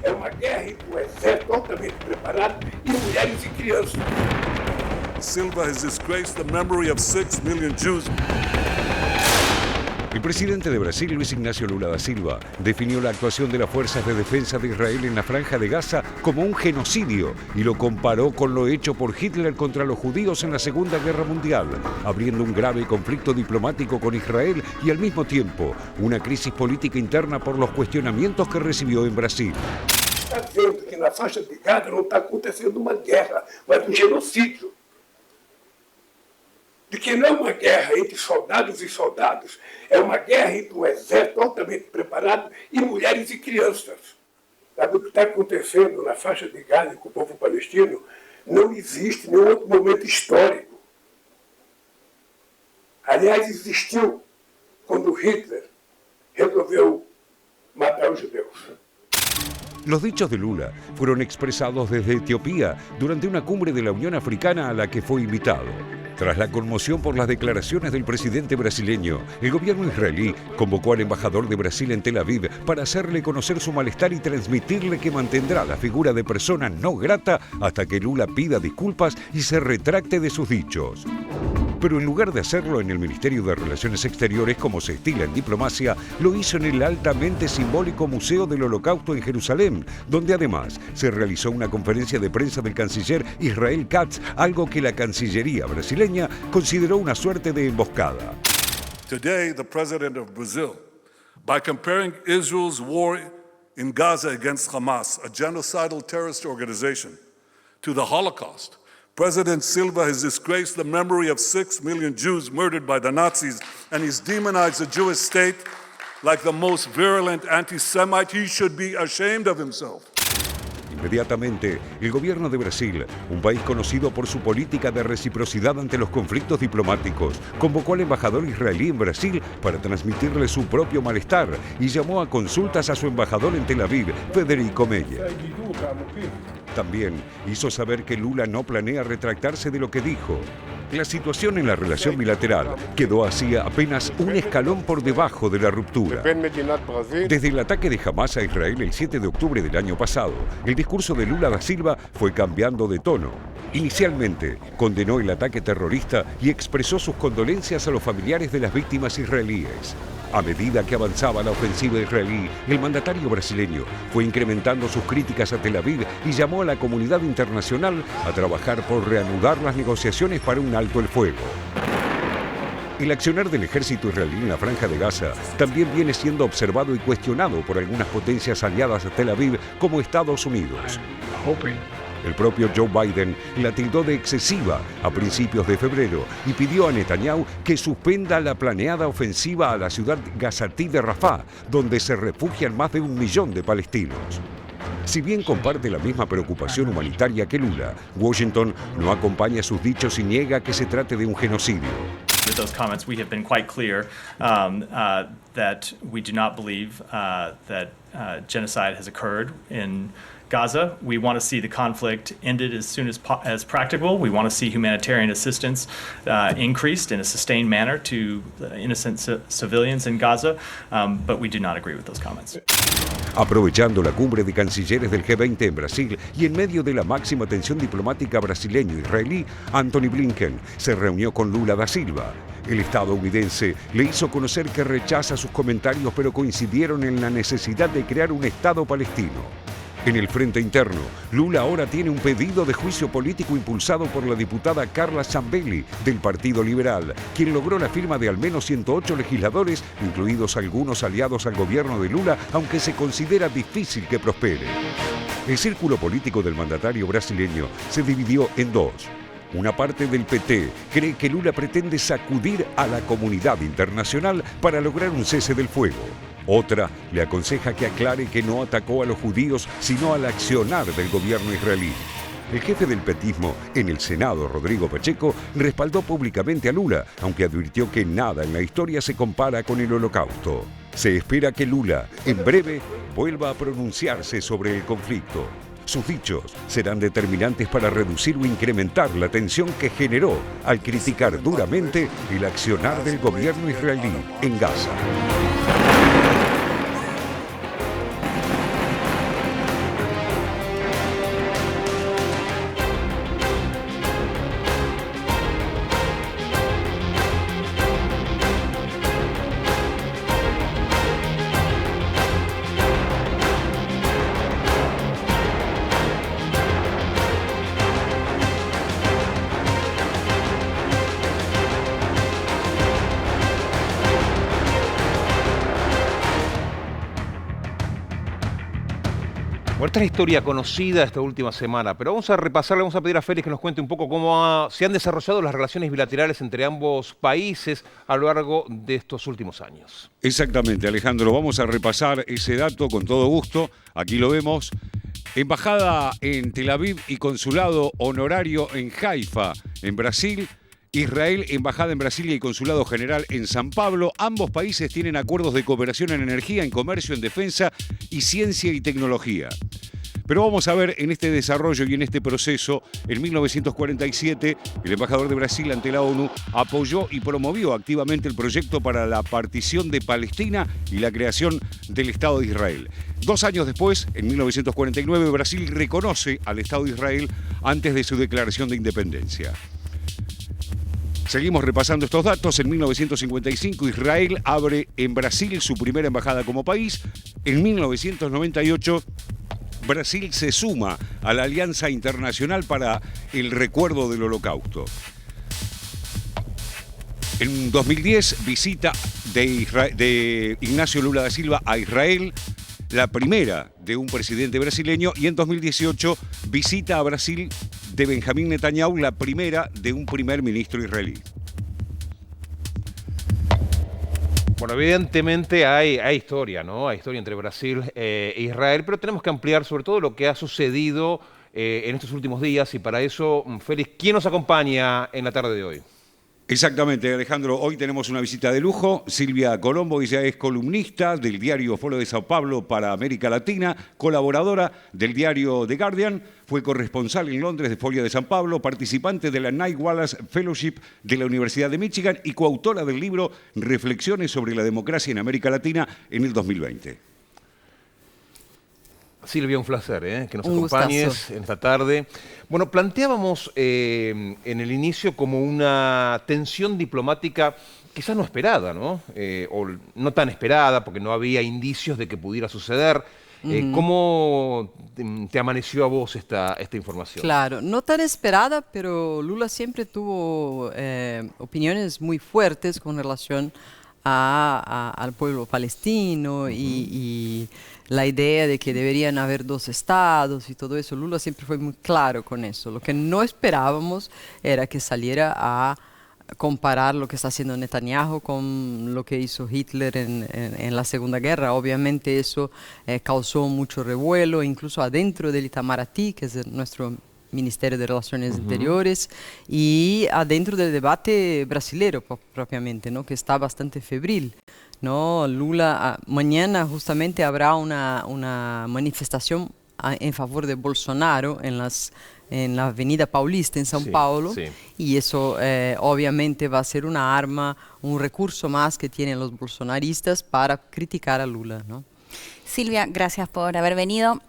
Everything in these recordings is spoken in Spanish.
É uma guerra entre um exército altamente preparado e mulheres e crianças. Silva has disgraced the memory of 6 million Jews. El presidente de Brasil, Luis Ignacio Lula da Silva, definió la actuación de las fuerzas de defensa de Israel en la Franja de Gaza como un genocidio y lo comparó con lo hecho por Hitler contra los judíos en la Segunda Guerra Mundial, abriendo un grave conflicto diplomático con Israel y al mismo tiempo una crisis política interna por los cuestionamientos que recibió en Brasil. Está vendo que na faixa de Gaza não está acontecendo uma guerra, mas um genocídio. De que não é uma guerra entre soldados e soldados, é uma guerra entre um exército altamente preparado e mulheres e crianças. Sabe o que está acontecendo na faixa de Gaza com o povo palestino? Não existe nenhum outro momento histórico. Aliás, existiu quando Hitler resolveu matar os judeus. Los dichos de Lula fueron expresados desde Etiopía durante una cumbre de la Unión Africana a la que fue invitado. Tras la conmoción por las declaraciones del presidente brasileño, el gobierno israelí convocó al embajador de Brasil en Tel Aviv para hacerle conocer su malestar y transmitirle que mantendrá la figura de persona no grata hasta que Lula pida disculpas y se retracte de sus dichos. Pero en lugar de hacerlo en el Ministerio de Relaciones Exteriores, como se estila en diplomacia, lo hizo en el altamente simbólico Museo del Holocausto en Jerusalén, donde además se realizó una conferencia de prensa del canciller Israel Katz, algo que la Cancillería brasileña consideró una suerte de emboscada. Today, the president of Brazil, by comparing Israel's war in Gaza against Hamas, a genocidal terrorist organization, to the Holocaust, President Silva has disgraced the memory of 6 million Jews murdered by the Nazis, and he's demonized the Jewish state like the most virulent anti-Semite. He should be ashamed of himself. Inmediatamente, el gobierno de Brasil, un país conocido por su política de reciprocidad ante los conflictos diplomáticos, convocó al embajador israelí en Brasil para transmitirle su propio malestar y llamó a consultas a su embajador en Tel Aviv, Federico Meyer. También hizo saber que Lula no planea retractarse de lo que dijo. La situación en la relación bilateral quedó así apenas un escalón por debajo de la ruptura. Desde el ataque de Hamas a Israel el 7 de octubre del año pasado, el discurso de Lula da Silva fue cambiando de tono. Inicialmente, condenó el ataque terrorista y expresó sus condolencias a los familiares de las víctimas israelíes. A medida que avanzaba la ofensiva israelí, el mandatario brasileño fue incrementando sus críticas a Tel Aviv y llamó a la comunidad internacional a trabajar por reanudar las negociaciones para un alto el fuego. El accionar del ejército israelí en la Franja de Gaza también viene siendo observado y cuestionado por algunas potencias aliadas a Tel Aviv como Estados Unidos. El propio Joe Biden la tildó de excesiva a principios de febrero y pidió a Netanyahu que suspenda la planeada ofensiva a la ciudad gazatí de Rafah, donde se refugian más de 1 millón de palestinos. Si bien comparte la misma preocupación humanitaria que Lula, Washington no acompaña sus dichos y niega que se trate de un genocidio. With those comments, we have been quite clear that we do not believe that genocide has occurred in Gaza. We want to see the conflict ended as soon as practicable. We want to see humanitarian assistance increased in a sustained manner to innocent civilians in Gaza, but we do not agree with those comments. Aprovechando la cumbre de cancilleres del G20 en Brasil y en medio de la máxima tensión diplomática brasileño-israelí, Antony Blinken se reunió con Lula da Silva. El estadounidense le hizo conocer que rechaza sus comentarios, pero coincidieron en la necesidad de crear un Estado palestino. En el frente interno, Lula ahora tiene un pedido de juicio político impulsado por la diputada Carla Zambelli del Partido Liberal, quien logró la firma de al menos 108 legisladores, incluidos algunos aliados al gobierno de Lula, aunque se considera difícil que prospere. El círculo político del mandatario brasileño se dividió en dos. Una parte del PT cree que Lula pretende sacudir a la comunidad internacional para lograr un cese del fuego. Otra le aconseja que aclare que no atacó a los judíos, sino al accionar del gobierno israelí. El jefe del petismo en el Senado, Rodrigo Pacheco, respaldó públicamente a Lula, aunque advirtió que nada en la historia se compara con el Holocausto. Se espera que Lula, en breve, vuelva a pronunciarse sobre el conflicto. Sus dichos serán determinantes para reducir o incrementar la tensión que generó al criticar duramente el accionar del gobierno israelí en Gaza. Bueno, esta es la historia conocida esta última semana, pero vamos a repasarla, vamos a pedir a Félix que nos cuente un poco cómo se han desarrollado las relaciones bilaterales entre ambos países a lo largo de estos últimos años. Exactamente, Alejandro. Vamos a repasar ese dato con todo gusto. Aquí lo vemos. Embajada en Tel Aviv y consulado honorario en Haifa, en Brasil. Israel, embajada en Brasilia y consulado general en San Pablo. Ambos países tienen acuerdos de cooperación en energía, en comercio, en defensa y ciencia y tecnología. Pero vamos a ver en este desarrollo y en este proceso, en 1947, el embajador de Brasil ante la ONU apoyó y promovió activamente el proyecto para la partición de Palestina y la creación del Estado de Israel. 2 años después, en 1949, Brasil reconoce al Estado de Israel antes de su declaración de independencia. Seguimos repasando estos datos. En 1955, Israel abre en Brasil su primera embajada como país. En 1998, Brasil se suma a la Alianza Internacional para el Recuerdo del Holocausto. En 2010, visita de Ignacio Lula da Silva a Israel, la primera de un presidente brasileño, y en 2018 visita a Brasil de Benjamín Netanyahu, la primera de un primer ministro israelí. Bueno, evidentemente hay historia, ¿no? Hay historia entre Brasil e Israel, pero tenemos que ampliar sobre todo lo que ha sucedido en estos últimos días, y para eso, Félix, ¿quién nos acompaña en la tarde de hoy? Exactamente, Alejandro. Hoy tenemos una visita de lujo. Silvia Colombo, ella es columnista del diario Foro de Sao Paulo para América Latina, colaboradora del diario The Guardian, fue corresponsal en Londres de Folia de San Pablo, participante de la Knight Wallace Fellowship de la Universidad de Michigan y coautora del libro Reflexiones sobre la democracia en América Latina en el 2020. Silvia, un placer que nos Un acompañes gustazo. en esta tarde. Bueno, planteábamos en el inicio como una tensión diplomática quizás no esperada, ¿no? O no tan esperada, porque no había indicios de que pudiera suceder. ¿Cómo te amaneció a vos esta información? Claro, no tan esperada, pero Lula siempre tuvo opiniones muy fuertes con relación al pueblo palestino y la idea de que deberían haber 2 estados y todo eso. Lula siempre fue muy claro con eso. Lo que no esperábamos era que saliera a comparar lo que está haciendo Netanyahu con lo que hizo Hitler en la Segunda Guerra. Obviamente eso causó mucho revuelo, incluso adentro del Itamaraty, que es nuestro Ministerio de Relaciones Interiores, y adentro del debate brasilero propiamente, ¿no? Que está bastante febril, ¿no? Lula, mañana justamente habrá una manifestación en favor de Bolsonaro en la Avenida Paulista en São Paulo, y eso obviamente va a ser una arma, un recurso más que tienen los bolsonaristas para criticar a Lula, ¿no? Silvia, gracias por haber venido.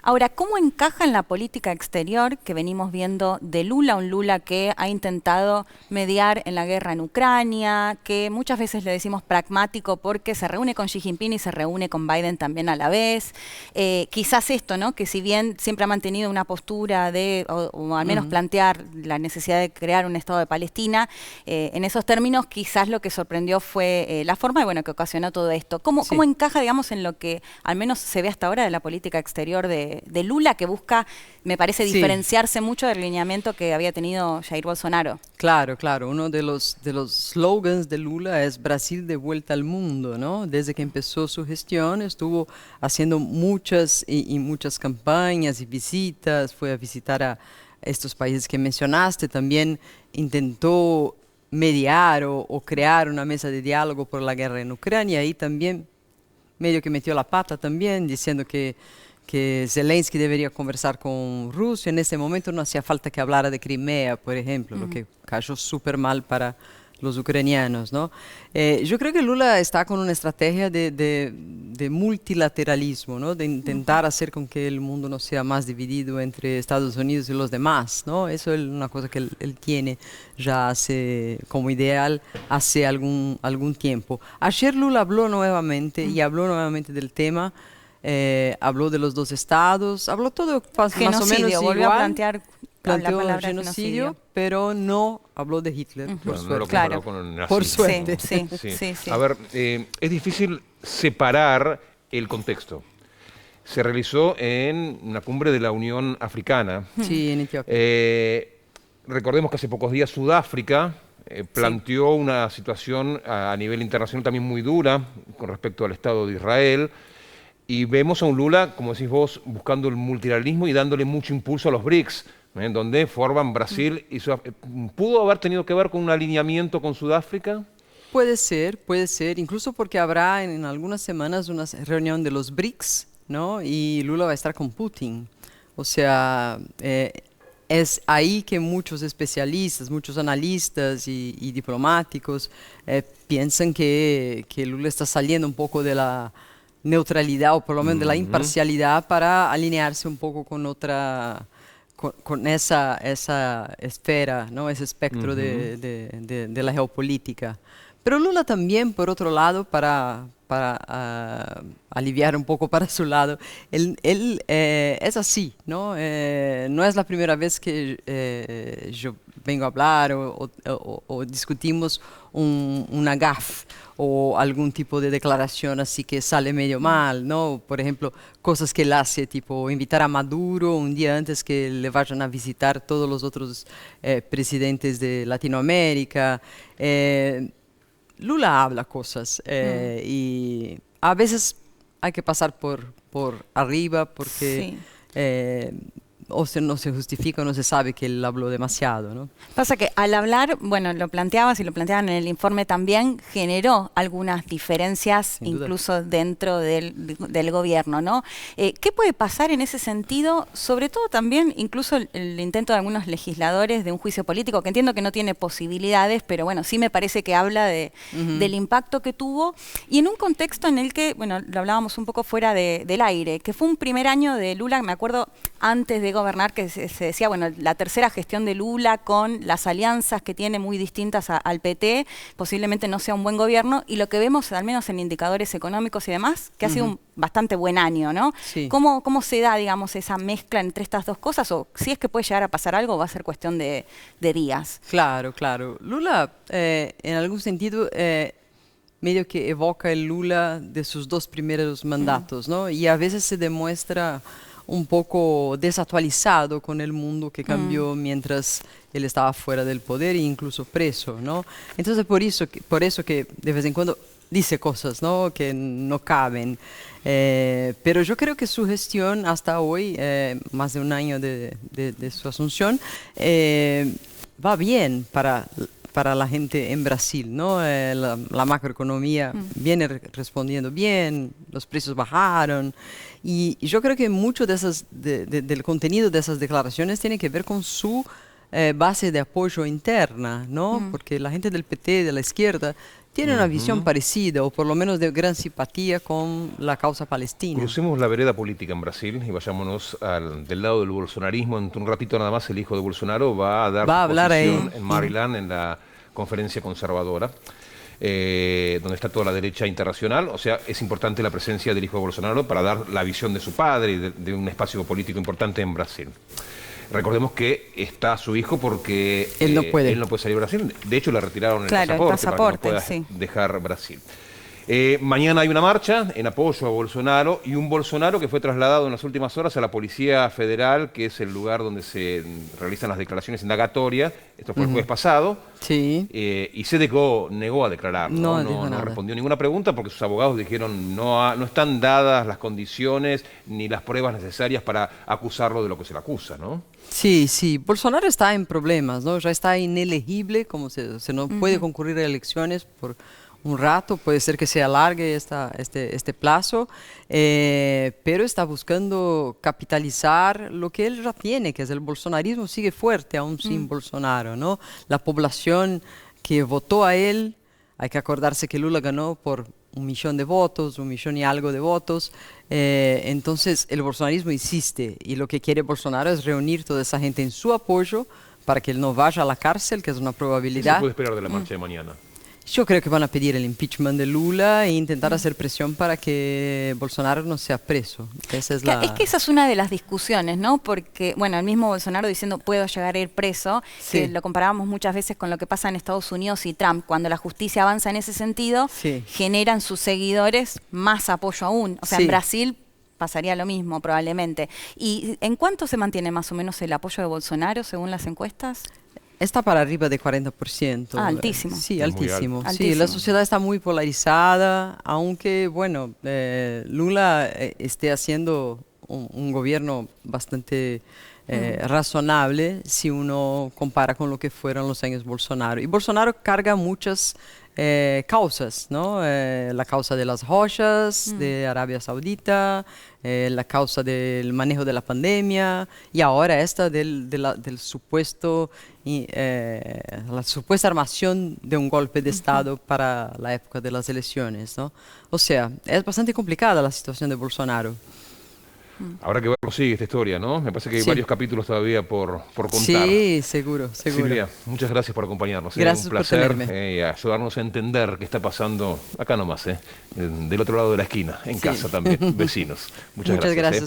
Ahora, ¿cómo encaja en la política exterior que venimos viendo de Lula? Un Lula que ha intentado mediar en la guerra en Ucrania, que muchas veces le decimos pragmático porque se reúne con Xi Jinping y se reúne con Biden también a la vez. Quizás esto, ¿no? Que si bien siempre ha mantenido una postura de, o al menos plantear la necesidad de crear un Estado de Palestina, en esos términos quizás lo que sorprendió fue la forma que ocasionó todo esto. ¿Cómo encaja, digamos, en lo que al menos se ve hasta ahora de la política exterior de Lula, que busca, me parece, diferenciarse mucho del lineamiento que había tenido Jair Bolsonaro? Claro, claro. Uno de los slogans de Lula es Brasil de vuelta al mundo, ¿no? Desde que empezó su gestión estuvo haciendo muchas y muchas campañas y visitas, fue a visitar a estos países que mencionaste, también intentó mediar o crear una mesa de diálogo por la guerra en Ucrania, y también medio que metió la pata también, diciendo que Zelensky debería conversar con Rusia. En ese momento no hacía falta que hablara de Crimea, por ejemplo, lo que cayó súper mal para los ucranianos, ¿no? Yo creo que Lula está con una estrategia de multilateralismo, ¿no? De intentar hacer con que el mundo no sea más dividido entre Estados Unidos y los demás, ¿no? Eso es una cosa que él tiene ya como ideal hace algún tiempo. Ayer Lula habló nuevamente y habló nuevamente del tema. Habló de los 2 estados, habló todo más o menos igual. Volvió a plantear planteó la palabra genocidio, pero no habló de Hitler, por suerte. No lo comparó con el nazismo. Por suerte. Sí. A ver, es difícil separar el contexto. se realizó en una cumbre de la Unión Africana. Sí, en Etiopía. Recordemos que hace pocos días Sudáfrica planteó una situación a nivel internacional también muy dura con respecto al Estado de Israel. Y vemos a un Lula, como decís vos, buscando el multilateralismo y dándole mucho impulso a los BRICS, donde forman Brasil y Sudáfrica. ¿Pudo haber tenido que ver con un alineamiento con Sudáfrica? Puede ser, incluso porque habrá en algunas semanas una reunión de los BRICS, ¿no? Y Lula va a estar con Putin. O sea, es ahí que muchos especialistas, muchos analistas y diplomáticos piensan que Lula está saliendo un poco de la neutralidad o por lo menos de la imparcialidad para alinearse un poco con otra, con esa esfera, ¿no? Ese espectro de la geopolítica. Pero Lula también, por otro lado, para aliviar un poco para su lado, él es así, ¿no? No es la primera vez que yo vengo a hablar o discutimos una gaffe o algún tipo de declaración así que sale medio mal, ¿no? Por ejemplo, cosas que él hace, tipo invitar a Maduro un día antes que le vayan a visitar todos los otros presidentes de Latinoamérica. Lula habla cosas y a veces hay que pasar por arriba porque o no se justifica o no se sabe que él habló demasiado, ¿no? Pasa que al hablar, bueno, lo planteabas y lo planteaban en el informe también, generó algunas diferencias incluso dentro del gobierno, ¿no? ¿Qué puede pasar en ese sentido? Sobre todo también, incluso el intento de algunos legisladores de un juicio político, que entiendo que no tiene posibilidades, pero bueno, sí me parece que habla del impacto que tuvo, y en un contexto en el que, bueno, lo hablábamos un poco fuera del aire, que fue un primer año de Lula, me acuerdo antes de gobernar, que se decía, bueno, la tercera gestión de Lula con las alianzas que tiene muy distintas al PT, posiblemente no sea un buen gobierno, y lo que vemos, al menos en indicadores económicos y demás, que ha sido un bastante buen año, ¿no? Sí. ¿Cómo se da, digamos, esa mezcla entre estas dos cosas? O si es que puede llegar a pasar algo, va a ser cuestión de días. Claro. Lula, en algún sentido, medio que evoca el Lula de sus dos primeros mandatos, ¿no? Y a veces se demuestra un poco desactualizado con el mundo que cambió mientras él estaba fuera del poder e incluso preso, ¿no? Entonces por eso que de vez en cuando dice cosas, ¿no? Que no caben. Pero yo creo que su gestión hasta hoy, más de un año de su asunción, va bien para la gente en Brasil, ¿no? La macroeconomía viene respondiendo bien, los precios bajaron, y yo creo que mucho del contenido de esas declaraciones tiene que ver con su base de apoyo interna, ¿no? Porque la gente del PT, de la izquierda, tiene una visión parecida, o por lo menos de gran simpatía con la causa palestina. Crucemos la vereda política en Brasil y vayámonos del lado del bolsonarismo. En un ratito nada más el hijo de Bolsonaro va a dar su posición en Maryland, en la conferencia conservadora, donde está toda la derecha internacional. O sea, es importante la presencia del hijo de Bolsonaro para dar la visión de su padre y de un espacio político importante en Brasil. Recordemos que está su hijo porque él no puede salir de Brasil. De hecho, le retiraron el pasaporte para que no pueda dejar Brasil. Mañana hay una marcha en apoyo a Bolsonaro, y un Bolsonaro que fue trasladado en las últimas horas a la Policía Federal, que es el lugar donde se realizan las declaraciones indagatorias. Esto fue el jueves pasado. Sí. Y se negó a declarar. No respondió ninguna pregunta porque sus abogados dijeron no están dadas las condiciones ni las pruebas necesarias para acusarlo de lo que se le acusa, ¿no? Sí. Bolsonaro está en problemas, ¿no? Ya está inelegible, como se no puede concurrir a elecciones por un rato, puede ser que se alargue este plazo, pero está buscando capitalizar lo que él ya tiene, que es el bolsonarismo, sigue fuerte aún sin Bolsonaro, ¿no? La población que votó a él, hay que acordarse que Lula ganó por 1 millón de votos, 1 millón y algo de votos, entonces el bolsonarismo insiste, y lo que quiere Bolsonaro es reunir toda esa gente en su apoyo para que él no vaya a la cárcel, que es una probabilidad. ¿Qué se puede esperar de la marcha de mañana? Yo creo que van a pedir el impeachment de Lula e intentar hacer presión para que Bolsonaro no sea preso. Esa es Es que esa es una de las discusiones, ¿no? Porque, bueno, el mismo Bolsonaro diciendo puedo llegar a ir preso, que lo comparábamos muchas veces con lo que pasa en Estados Unidos y Trump. Cuando la justicia avanza en ese sentido, generan sus seguidores más apoyo aún. O sea, en Brasil pasaría lo mismo probablemente. ¿Y en cuánto se mantiene más o menos el apoyo de Bolsonaro según las encuestas? Está para arriba de 40%. Ah, altísimo. Sí, Es muy altísimo. alto. Sí, la Altísimo. sociedad está muy polarizada, aunque, bueno, Lula esté haciendo un gobierno bastante razonable si uno compara con lo que fueron los años Bolsonaro. Y Bolsonaro carga muchas causas, ¿no? La causa de las joyas de Arabia Saudita, la causa del manejo de la pandemia y ahora esta del supuesto, la supuesta armación de un golpe de Estado para la época de las elecciones, ¿no? O sea, es bastante complicada la situación de Bolsonaro. Habrá que ver cómo sigue esta historia, ¿no? Me parece que hay Sí. varios capítulos todavía por contar. Sí, seguro, seguro. Silvia, muchas gracias por acompañarnos. Gracias Un por placer tenerme. y ayudarnos a entender qué está pasando acá nomás, del otro lado de la esquina, en Sí. casa también, vecinos. Muchas Muchas gracias. gracias.